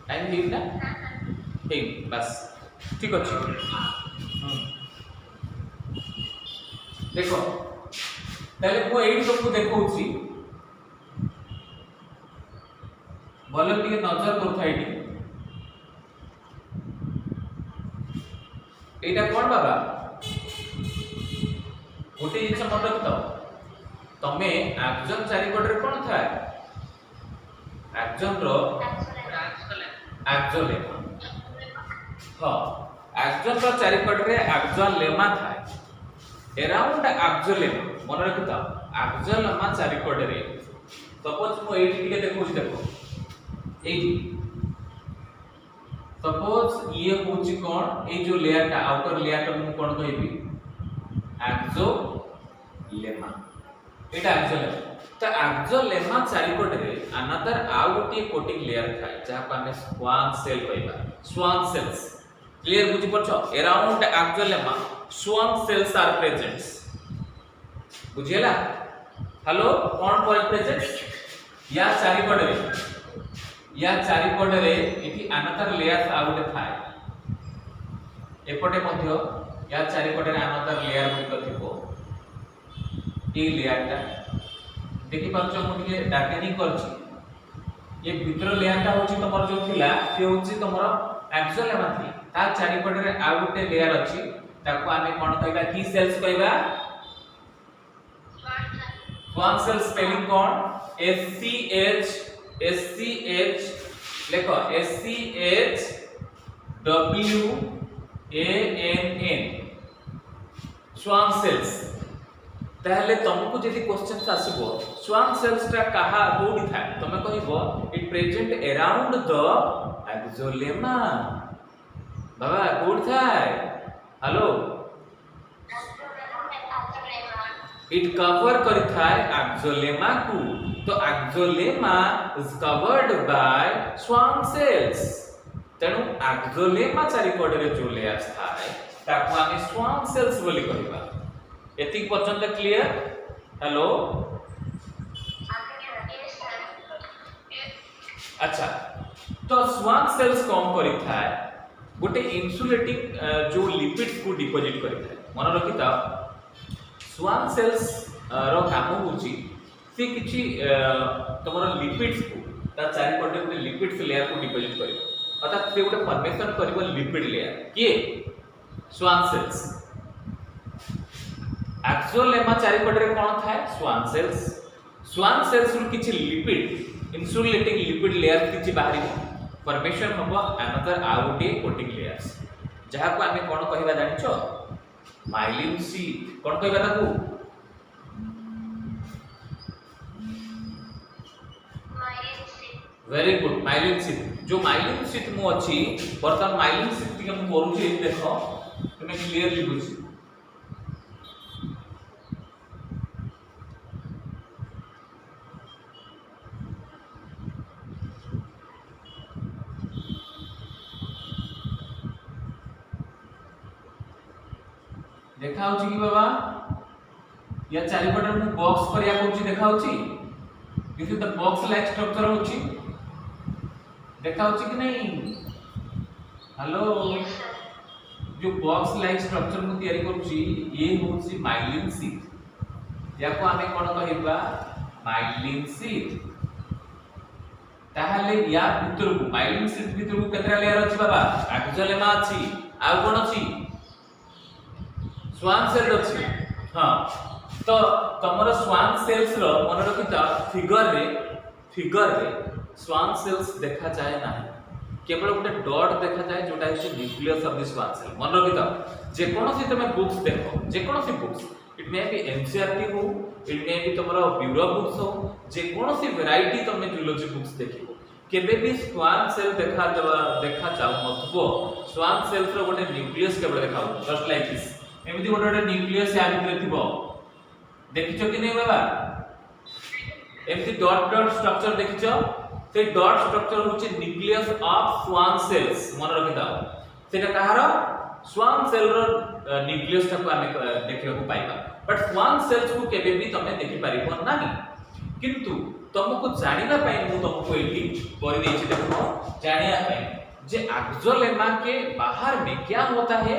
टाइम हेग ना हेग बस ठीक अछि देखो ताले को एई सबको देखौछि भले टिके नजर करथा एटी एटा कोन बाबा गोटे जिनस मन रखितो तमे एक्जन चारि कोड रे कोन थाए एक्जन रो एक्जन हां एक्जन रो चारि कोड रे एक्जन लेमा थाए अराउंड एक्जन लेमा मन रखितो एक्जन लेमा चारि कोड रे सपोज मु एटी टिके देखौछि देखो एटी सपोज ये होची कोन ए जो लेयर टा आउटर लेयर टा मु कोन कहबी एक्सोलेमा एटा एक्सोलेमा तो एक्सोलेमा चारि कोट रे अनदर आउ गोटी कोटिंग लेयर थाए जहा पर हमें स्वान सेल कहबा स्वान सेल्स क्लियर बुझी परछो around axolemma Schwann cells are presents बुझियला हेलो कोन पर प्रेजेंट या चारि कोट रे या चारि कोड रे एठी अनदर लेयर आउट थाए एपटे मध्य या चारि कोड रे अनदर लेयर गुड थिबो ए लेयर टा देखि परछो मु टिके डार्केनिंग करछि ये भीतर लेयर टा होछि तमर जो थिला से होछि तमर एक्सोलेमा थी ता चारि कोड रे आ गुटे लेयर अछि ताको आमे कोन कहबा की सेल्स कहबा स्वान सेल स्पेलिंग कोन SCH लेखो SCH WANN Schwann cells ताहले तुमको जदी क्वेश्चन आसीबो स्वान सेल्स टा कहा कोडी था तमे कहबो it present around the axolemma बाबा कोड था हेलो इट कवर करिथाय एक्सोलेमा को तो axolemma is covered by Schwann cells तेनु एक्सोलेमा चारि कोड रे जो लेयर्स थाय ताको आमे स्वान सेल्स बोली कहबा एतिक पर्यंत क्लियर हेलो अच्छा तो स्वान सेल्स कम करिथाय गोटे इंसुलेटिंग जो लिपिड्स को डिपॉजिट करिथाय मन रखिता स्वान सेल्स रो काम होची से किछि तमरो लिपिड्स को ता चारि पटे गोटे लिपिड्स लेयर को डिपॉजिट करिवो अर्थात से गोटे फॉर्मेशन करिवो लिपिड लेयर किए स्वान सेल्स एक्सोलेमा चारि पटे रे कोन थाए स्वान सेल्स रु किछि लिपिड इंसुलेटिंग लिपिड लेयर किछि बाहरिवो फॉर्मेशन होबो अनदर आउटे कोटिंग लेयर्स जहा को आमे कोन कहिबा जानिछो माइलिन शीथ कोन कहबा ताकू वेरी गुड माइलिन शीथ जो माइलिन शीथ मु अछि वर्तमान माइलिन शीथ के हम करू छी देखो तुमे क्लियरली बुझी देखा होची कि बाबा या चारि पटे मु बॉक्स करिया कोची देखा होची this is the box like structure होची देखा होची कि नहीं हेलो जो बॉक्स लाइक स्ट्रक्चर मु तयारी करूची ये होची माइलिन शीथ याको आमे कोन कहबा माइलिन शीथ ताहले या भितर को माइलिन शीथ भितर को केतरा लेयर अछि बाबा एक्सोलेमा अछि आ कोन अछि स्वान सेल अछि हां तो तमरो स्वान सेल्स रो मन रखिता फिगर रे स्वान सेल्स देखा जाए नाही केवल गोटे डॉट देखा जाए जोटा है nucleus of the Schwann cell मन रखिता जे कोनोसी तमे बुक्स देखो जे कोनोसी books it may be NCERT हो इट मे बी तमरो ब्यूरो बुक्स हो जे कोनोसी वैरायटी तमे जूलॉजी बुक्स देखिबो केबे भी स्वान सेल देखा जाउ नथबो स्वान सेल्स रो गोटे न्यूक्लियस केवल देखाउ जस्ट लाइक दिस एमिति गोटे न्यूक्लियस या भितर थिबो देखिछो कि नै बाबा एमिति डॉट डॉट स्ट्रक्चर देखिछो से डॉट स्ट्रक्चर होची न्यूक्लियस ऑफ स्वान सेल्स मन रखि दाओ सेटा कहारो स्वान सेल रो न्यूक्लियस को आमे देखियो को पाइबा बट स्वान सेल्स को केबे भी तमे देखि परिबो नाही किंतु तुमको जानिना पाई मु तुमको एठी करि देछि देखो जानिया पाई जे एक्सोलेमा के बाहर में क्या होता है।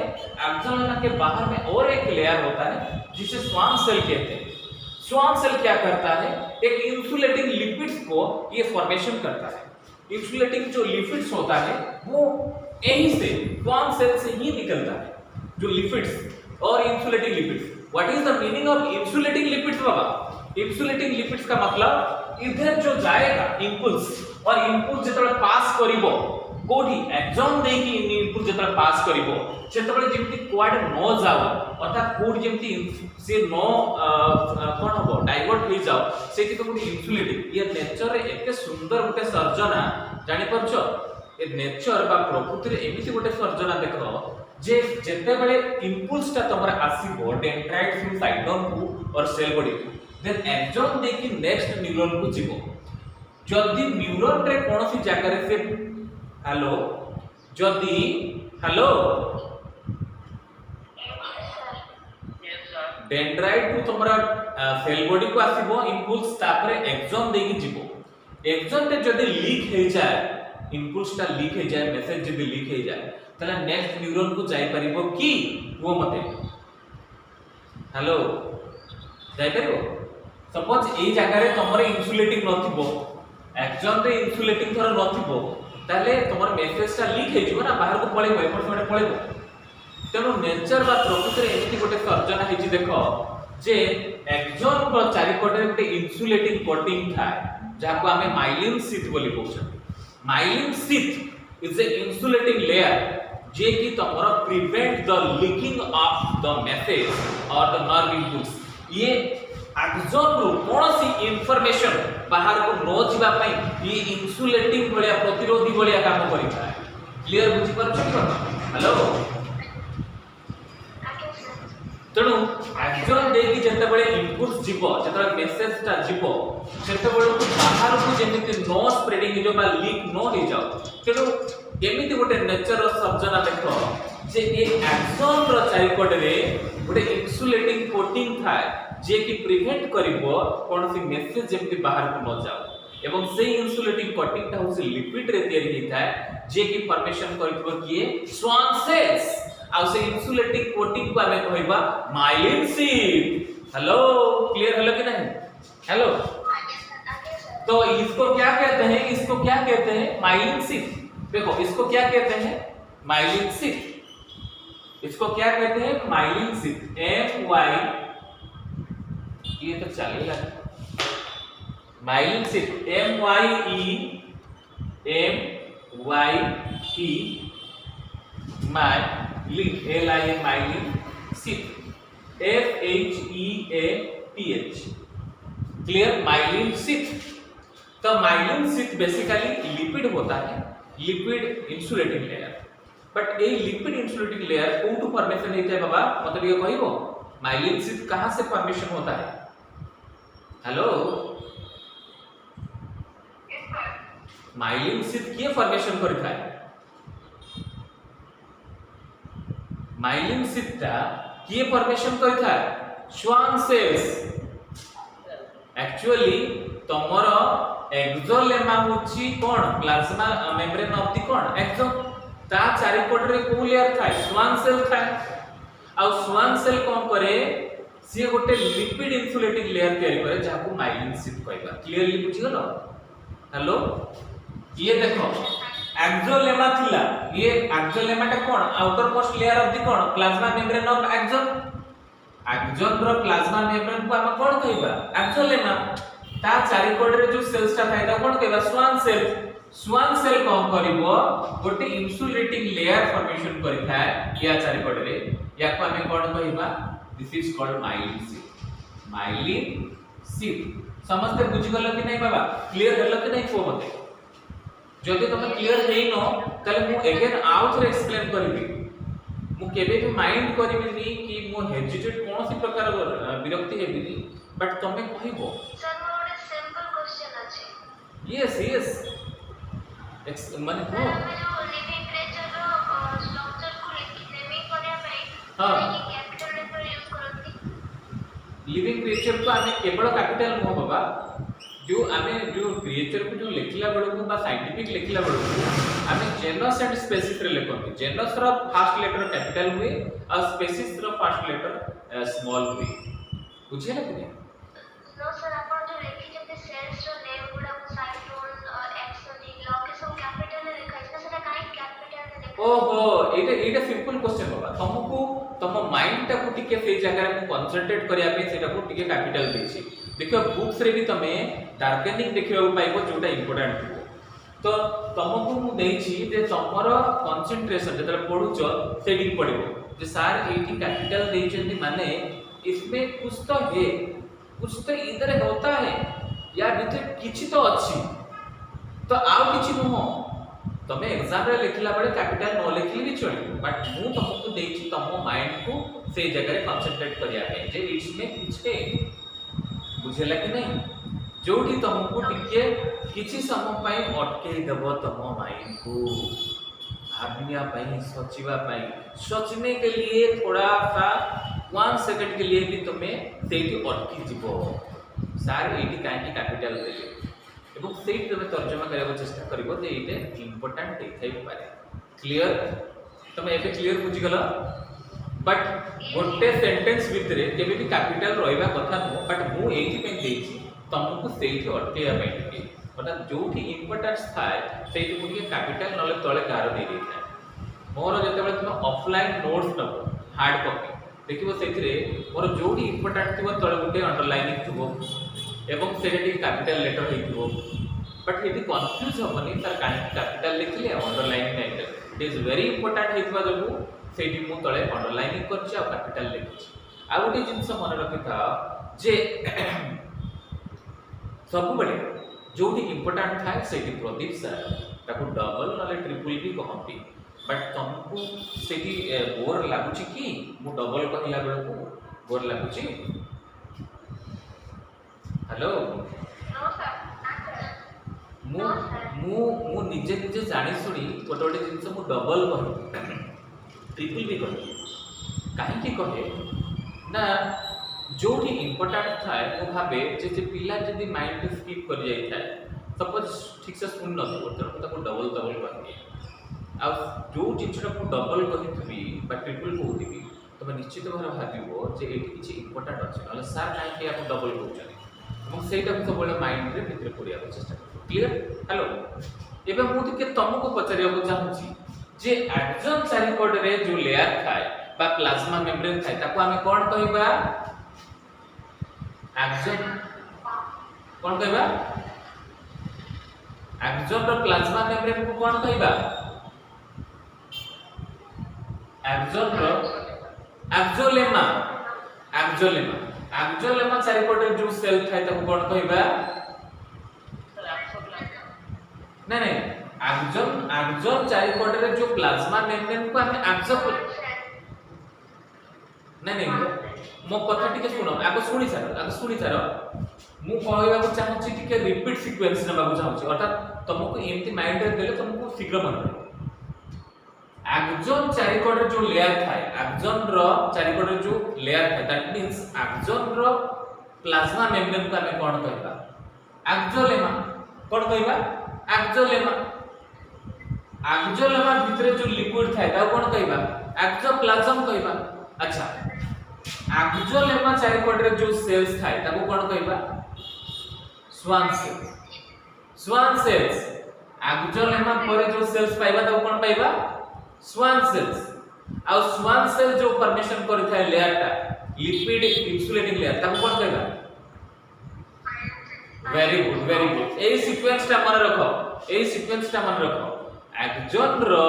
एक्सोलेमा के बाहर में और एक लेयर होता है जिसे स्वान सेल कहते हैं। स्वान सेल क्या करता है, एक इंसुलेटिंग लिपिड्स को ये फॉर्मेशन करता है। इंसुलेटिंग जो लिपिड्स होता है वो यहीं से स्वान सेल से ही निकलता है, जो लिपिड्स और insulating lipids. What is the meaning of insulating lipids Baba? Insulating lipids का मतलब इधर जो जाएगा इंपल्स और इंपल्स जतले पास करिवो कोठी एक्सॉन दे की इनपुट जतले पास करिवो सेतबे जेमति क्वाड नो जाओ अर्थात कोड जेमति से नो कोन हबो डाइवर्ट हो जाओ सेति तो कोठी इंसुलेटिंग ये नेचर रे एते सुंदर गोटे सर्जना जानि परछो ए नेचर बा प्रकृति रे एमिति गोटे सर्जना देखो जे जेते बेले इंपल्स ता तमरा आसीबो डेंड्राइट थ्रू साइटोन को और सेल बॉडी देन एक्सॉन दे की नेक्स्ट न्यूरॉन को जीवो जदी न्यूरॉन रे कोनोसी जागा रे से हेलो जदी हेलो डेंड्राइट को तमरा सेल बॉडी को आसीबो इंपल्स तापरे एक्सॉन देकी जीवो एक्सॉन रे जदी लीक हे जाय इंपल्स ता लीक हे जाय मेसेज जदी लीक हे जाय तले नेक्स्ट न्यूरॉन को जाई परिबो की वो मते हेलो जाई परिबो सपोज ए जगह रे तमरे इंसुलेटिंग नथिबो एक्सॉन रे इंसुलेटिंग थर नथिबो ताले तमर मेसेज ता लीक हे जिवो ना बाहर को पळेबो एपट सेपट पळेबो तेनु नेचर बा प्रकृति रे एमिति गोटे सर्जन हेछि देखो जे एक्सॉन को चारि कोटे गोटे इंसुलेटिंग कोटिंग थाए जाको हमें माइलिन शीथ बोली कहउछ। Myelin sheath is a insulating layer जे कि तमर prevent the leaking of the message और द नर्व इम्पल्स। ये एक्सॉन रो कोनोसी इंफॉर्मेशन बाहर को नो जिबा पई ये इंसुलेटिंग बलिया प्रतिरोधी बलिया काम करिता है। क्लियर बुझी परछ कि हेलो तेणु एक्सॉन दे की जते बळे इम्पल्स जीवो जते मेसेज ता जीवो सेते बळे को बाहर को जेमिति नो स्प्रेडिंग जो बा लीक नो हो जाओ तेणु एमिति गोटे नेचर सर्जना देखो जे ए एक्सॉन रो चारिपट रे गोटे इंसुलेटिंग कोटिंग थाए जे कि प्रिवेंट करिवो कोनसी मेसेज जेमिति बाहर को न जाओ एवं से इंसुलेटिंग कोटिंग ता होसी लिपिड रे तयारी हिताए जे कि फॉर्मेशन करिवो किए स्वान सेल्स आ से इंसुलेटिंग कोटिंग को हमें कहबा myelin sheath. Hello clear hello कि नहीं हेलो तो इसको क्या कहते हैं, इसको क्या कहते हैं माइलिन शीथ। देखो इसको क्या कहते हैं माइलिन शीथ, इसको क्या कहते हैं माइलिन शीथ एम वाई ये तो चलेगा myelin sheath M Y E myelin L I N myelin sheath F H E A T H clear myelin sheath. तो माइलिन शीथ बेसिकली लिपिड होता है, लिपिड इंसुलेटिंग लेयर। बट ए lipid insulating layer कोटू formation होता है बाबा मतलब ये कहबो माइलिन शीथ कहां से फॉर्मेशन होता है। हेलो माइलिन शीथ किए फॉर्मेशन करता है, माइलिन शीथ ता किए फॉर्मेशन करता है स्वान सेल्स। एक्चुअली तमर एक्सोलेमा होची कोन प्लाज्मा मेम्ब्रेन ऑफ द कोन एक्सोन ता चारि कोट रे को लेयर थाए स्वान सेल थाए आ स्वान सेल कोन करे से गोटे लिपिड इंसुलेटिंग लेयर तयारी करे जाको माइलिन शीथ कहबा। क्लियरली बुझी गलो। हेलो ये देखो एक्सोलेमा थिला ये एक्सोलेमा टा कोन outermost layer of the कोन plasma membrane of axon. Axon रो प्लाज्मा मेम्ब्रेन को हम कोन कहबा एक्सोलेमा ता चारि कोड रे जो सेल्स ता थाइदा कोन कहबा स्वान सेल। स्वान सेल कोन करिवो गोटे इंसुलेटिंग लेयर फॉर्मेशन करिथाय या चारि कोड रे याको हम कोन कहबा this is called myelin sheath. Myelin sheath समस्त बुझी गलो कि नहीं बाबा क्लियर हलो कि नहीं को मते जदि तुम क्लियर हेइनो तले मु अगेन आउट रे एक्सप्लेन करबी मु केबे भी माइंड करबिनी कि मु हेजिटेट कोनोसी प्रकार विरक्ति हेबिनी बट तमे कहिबो सर मोर सिंपल क्वेश्चन अछि। यस यस माने को जो लिविंग क्रिएचर रो स्ट्रक्चर को नेमिंग करे हाँ काहेकि कैपिटल लेटर यूज करती। लिविंग क्रिएचर को आमे केवल कैपिटल नुह बाबा जो आमे जो क्रिएचर को जो लिखला बेलू बा साइंटिफिक लिखला बेलू आमे जेनस एंड स्पेसिस रे लिखती genus row first letter capital हुए और spaces row first letter small हुए बुझिला कि नहीं नो सर आपण जो लिखि जते सेल्स रो नेम गुडा को साइटोन एक्सोनी लॉक सब कैपिटल रे लिखा छै सेटा काहे कैपिटल रे लिखा ओहो एटा सिंपल क्वेश्चन बाबा तुमको तुम माइंड टा को टिके से जगह को कंसंट्रेट करिया पे सेटा को टिके कैपिटल देछि देखो बुक्स रे भी तमे डार्केनिंग देखिबा पाइबो जोटा इंपोर्टेंट हो तो तुमको मु देछि जे तमर कंसंट्रेशन जतरा पढुचो सेडी पडिबो जे सर एटी कैपिटल देछन्ती माने इसमें कुछ तो है कुछ तो इधर होता है या भीतर किछि तो अछि तो आउ किछि नुहो तमे एग्जाम रे लिखला बडे कैपिटल न लिखली भी चली बट मु तुमको देछि तम माइंड को से जगह रे कंसंट्रेट करिया पे जे इसमें कुछ है बुझेला कि नहीं जोठी तुमको टिके किछि समय पई अटके देबो तम माइंड को भाबिया पई सोचिबा पई सोचने के लिए थोड़ा सा 1 सेकंड के लिए भी तुम्हें सेठी अटकी जीवो सार एटी काहे की कैपिटल देले এবং সেই তুমি তর্জমা করার চেষ্টা করিব যে এইটা ইম্পর্টেন্ট দেখাই পারে ক্লিয়ার তুমি এবে ক্লিয়ার বুঝি গলা बट गोटे सेंटेंस भितरे केबे भी कैपिटल रहिबा कथा न बट मु एथि पे देछि तुमको सेठी अटकेया पे टिके अर्थात जोठी इंपोर्टेंस थाए सेठी मुके कैपिटल नले तळे गार दे दे थाए मोर जते तुम ऑफलाइन नोट्स नबो हार्ड कॉपी देखिबो सेथिरे मोर जोठी इंपोर्टेंट थिबो तळे गुटे अंडरलाइनिंग थिबो एवं सेठी कैपिटल लेटर हेतिबो बट यदि कंफ्यूज होबनी तर काहे कैपिटल लिखले अंडरलाइन नहीं इट इज वेरी इंपोर्टेंट हेतिबा जबु सेठी मु तळे अंडरलाइनिंग करछि आ कैपिटल लिखछि आ गोटे जिंस मन रखिथा जे सब बळे जोठी इंपोर्टेंट थाए सेठी प्रदीप सर ताको डबल नले ट्रिपल भी कहंती बट तुमको सेठी बोर लागुछि कि मु डबल कहला बेले को बोर लागुछि हेलो नो सर मु मु मु निजे निजे जानि सुनी गोटे गोटे जिंस मु डबल कहू ट्रिपल भी कहे कहीं कहे ना जो इंपोर्टेंट थाए मु भावे जे पिला जदि माइंड स्किप कर जाई थाए सपोज ठीक से सुन न तो ताको डबल डबल कहते आ जो जिंसटा को डबल कहिथबी बा ट्रिपल कहउथबी तमे निश्चित भाव भाबिबो जे एठी किछि इंपोर्टेंट अछि नले सर काहे कि आप डबल कहउछन हम सेटा को सब माइंड रे भितर करिया चेष्टा करू क्लियर हेलो एबे मु के तुमको पचारिया को चाहूची जे एक्सोन चारिपट रे जो लेयर थाए बा प्लाज्मा मेम्ब्रेन थाए ताको हमें कोन कहबा एक्सोन कोन कहबा एक्सोन रो प्लाज्मा मेम्ब्रेन को कोन कहबा एक्सोन रो एक्सोलेमा एक्सोलेमा एक्सोलेमा चारिपट रे जो सेल थाए ताको कोन कहबा नहीं नहीं एक्सोन चारिपट रे जो प्लाज्मा मेम्ब्रेन को हमें एक्सो नहीं मो कथा टिके सुनो आगो सुनी सार मु कहबा को चाहूची टिके रिपीट सीक्वेंस नबा को चाहूची अर्थात तुमको एमती माइंड रे देले तुमको शीघ्र मन रहे एक्सोन चारिपट रे जो लेयर थाए एक्सोन रो चारिपट रे जो लेयर थाए दैट मींस एक्सोन रो प्लाज्मा मेम्ब्रेन को हमें कोन कहबा एक्सोलेमा कोन कहबा एक्सोलेमा एक्सोलेमा भितरे जो लिक्विड थाए ता कोन कहबा एक्सोप्लाज्म कहबा अच्छा एक्सोलेमा चारिपट रे जो सेल्स थाए ताको कोन कहबा स्वान सेल्स एक्सोलेमा पर जो सेल्स पाइबा ताको कोन पाइबा स्वान सेल्स आ स्वान सेल जो फॉर्मेशन करि थाए लेयर ता लिपिड इंसुलेटिंग लेयर ताको कोन कहबा वेरी गुड ए सीक्वेंस टा मन रखो एक्सोन रो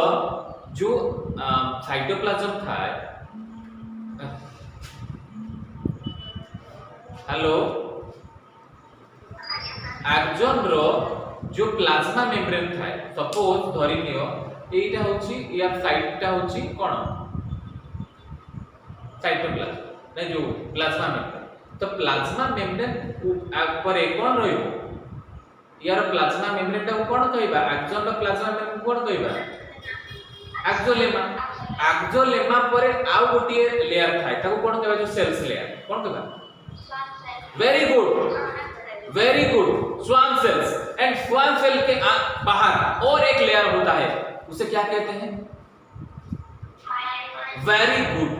जो साइटोप्लाज्म थाए हेलो एक्सोन रो जो प्लाज्मा मेम्ब्रेन थाए सपोज धरि नियो एटा होची या साइटटा होची कोन साइटोप्लाज्म नै जो प्लाज्मा मेम्ब्रेन तो प्लाज्मा मेम्ब्रेन पर कोन रहिबो यार प्लाज्मा मेम्ब्रेन टा कोन कहबा एक्सोन रो प्लाज्मा मेम्ब्रेन कोन कहबा एक्सोलेमा एक्सोलेमा पर आउ गोटे लेयर थाए ताको कोन कहबा जो सेल्स लेयर कोन कहबा very good Schwann cells and Schwann cell के बाहर और एक लेयर होता है उसे क्या कहते हैं वेरी गुड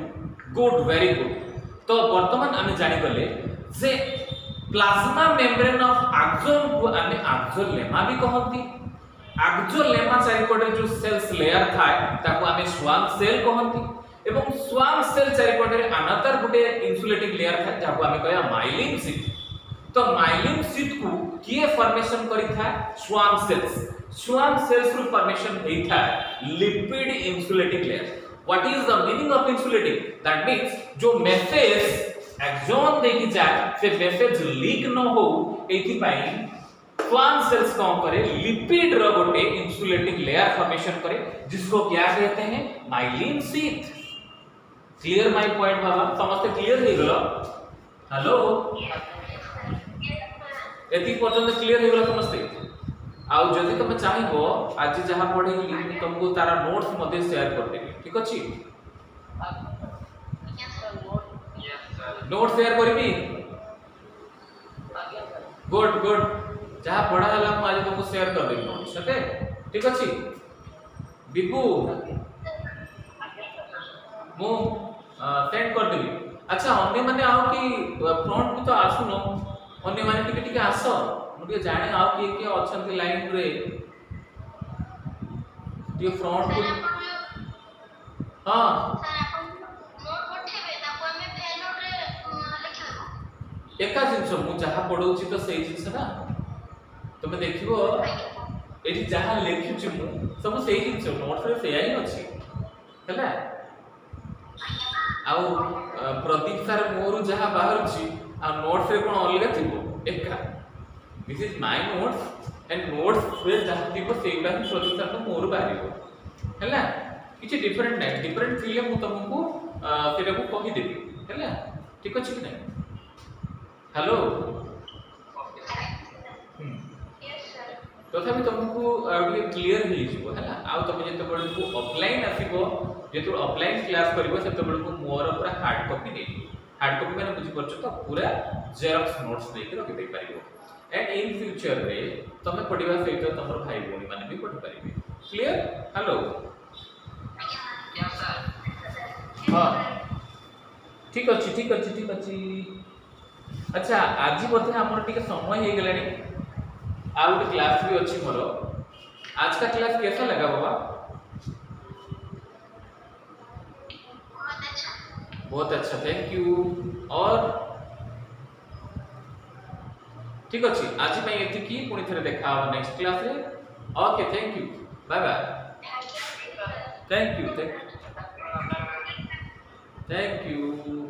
तो वर्तमान आमे जानि गले जे प्लाज्मा मेम्ब्रेन ऑफ एक्सोन को आमे एक्सोलेमा भी कहंती एक्सोलेमा चारिपटे जो सेल्स लेयर थाए ताको आमे स्वान सेल कहंती एवं स्वान सेल चारिपटे अनदर गुटे इंसुलेटिंग लेयर थाए जाको आमे कहया माइलिन शीट तो माइलिन शीट को किए फॉर्मेशन करी था स्वान सेल्स रू फॉर्मेशन हेई था lipid insulating layer what is the meaning of insulating that means जो मेसेज एक्सोन देखि जाए से मेसेज लीक न हो एथि पाई स्वान सेल्स कौन करे लिपिड रो गोटे इंसुलेटिंग लेयर फॉर्मेशन करे जिसको क्या कहते हैं myelin sheet clear my point बाबा समस्त क्लियर हो गलो हेलो एति पर्यंत क्लियर हो गलो समस्त आउ जदि तुम चाहिबो आज जहां पढेली मैं तुमको तारा नोट्स मध्ये शेयर कर देबी ठीक अछि नोट शेयर करबी गुड जहां पढ़ा हला हम आज तुमको शेयर कर देबी नोट्स ओके ठीक अछि बिपू मु सेंड कर देबी अच्छा अन्य माने आओ कि फ्रंट भी तो आसुनो अन्य माने टिके आसो मुझे जाने आओ कि अछंती लाइन रे ये फ्रंट को हां सर अपन नोट पठेबे ताको हमें फेनोट रे लिखिबो एका जिंस मु जहा पढौची तो सही जिंस ना तुम देखिबो एठी जहा लिखिछु मु सब सही जिंस नोट रे सही ही अछि हैला आउ प्रदीप सर मोर जहा बाहर छी आ नोट रे कोन अलग थिबो एका this is my notes and notes रे जहा थिबो सेटा ही प्रदीप सर मोर बाहरिबो हैला किछि डिफरेंट नै डिफरेंट थिले मु तुमको सेटा को कहि देबी हैला ठीक अछि कि नै हेलो यस सर तथापि तुमको आउटली क्लियर हो जिवो हैला आ तुम जते बड को ऑफलाइन आसीबो जेतु ऑफलाइन क्लास करबो सेते बड को मोर पूरा हार्ड कॉपी देबी हार्ड कॉपी माने बुझी परछ तो पूरा जेरॉक्स नोट्स देके रखि दे पारिबो एंड इन फ्यूचर रे तमे पढिबा सहित तमर भाई बोनी माने भी पढि पारिबे क्लियर हेलो यस सर हां ठीक अछि अच्छा आज बोथे हमर टिके समय हे गेलानी आ ଗୋଟେ क्लास भी अछि मोर आज का क्लास कैसा लगा बाबा बहुत अच्छा थैंक यू और ठीक अछि आज मैं एति की पुनी थरे देखा हो नेक्स्ट क्लास रे okay thank you bye bye thank you